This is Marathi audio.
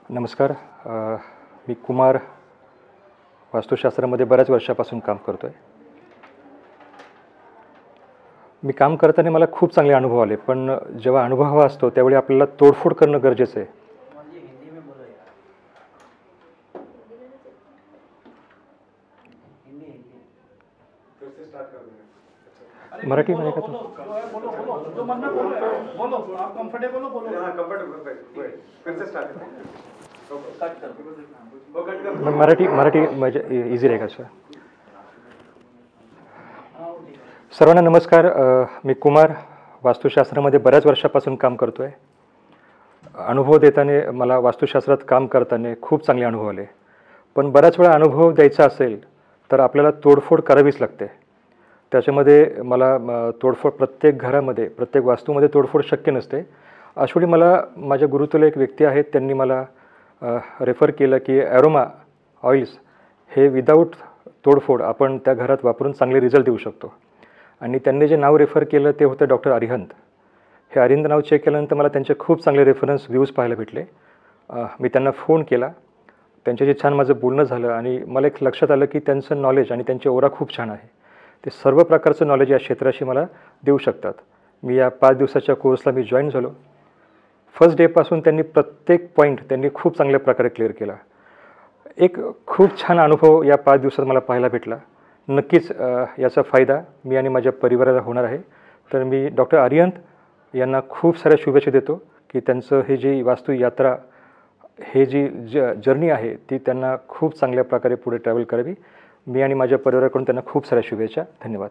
नमस्कार. मी कुमार वास्तुशास्त्रामध्ये बऱ्याच वर्षापासून काम करतो आहे. मी काम करताना मला खूप चांगले अनुभव आले, पण जेव्हा अनुभव हवा असतो त्यावेळी आपल्याला तोडफोड करणं गरजेचं आहे. मराठीमध्ये का तो? मराठी म्हणजे इझी रहेगा सर. सर्वांना नमस्कार. मी कुमार वास्तुशास्त्रामध्ये बऱ्याच वर्षापासून काम करतो आहे. अनुभव देताना मला वास्तुशास्त्रात काम करताना खूप चांगले अनुभव आले, पण बऱ्याच वेळा अनुभव द्यायचा असेल तर आपल्याला तोडफोड करावीच लागते. त्याच्यामध्ये मला तोडफोड प्रत्येक घरामध्ये प्रत्येक वास्तूमध्ये तोडफोड शक्य नसते. अशावेळी मला माझ्या गुरुතුले एक व्यक्ती आहेत, त्यांनी मला रेफर केलं की ॲरोमा ऑइल्स हे विदाऊट तोडफोड आपण त्या घरात वापरून चांगले रिझल्ट देऊ शकतो. आणि त्यांनी जे नाव रेफर केलं ते होतं डॉक्टर अरिहंत. हे अरिहंत नाव चेक केल्यानंतर मला त्यांचे खूप चांगले रेफरन्स व्ह्यूज पाहायला भेटले. मी त्यांना फोन केला, त्यांच्याशी छान माझं बोलणं झालं आणि मला एक लक्षात आलं की त्यांचं नॉलेज आणि त्यांची ओरा खूप छान आहे. ते सर्व प्रकारचं नॉलेज या क्षेत्राशी मला देऊ शकतात. मी या 5 दिवसाच्या कोर्सला मी जॉईन झालो. फर्स्ट डेपासून त्यांनी प्रत्येक पॉईंट त्यांनी खूप चांगल्या प्रकारे क्लिअर केला. एक खूप छान अनुभव या 5 दिवसात मला पाहायला भेटला. नक्कीच याचा फायदा मी आणि माझ्या परिवाराला होणार आहे. तर मी डॉक्टर अरिहंत यांना खूप साऱ्या शुभेच्छा देतो की त्यांचं हे जी वास्तुयात्रा हे जी जर्नी आहे ती त्यांना खूप चांगल्या प्रकारे पुढे ट्रॅव्हल करावी. मी आणि माझ्या परिवाराकडून त्यांना खूप साऱ्या शुभेच्छा. धन्यवाद.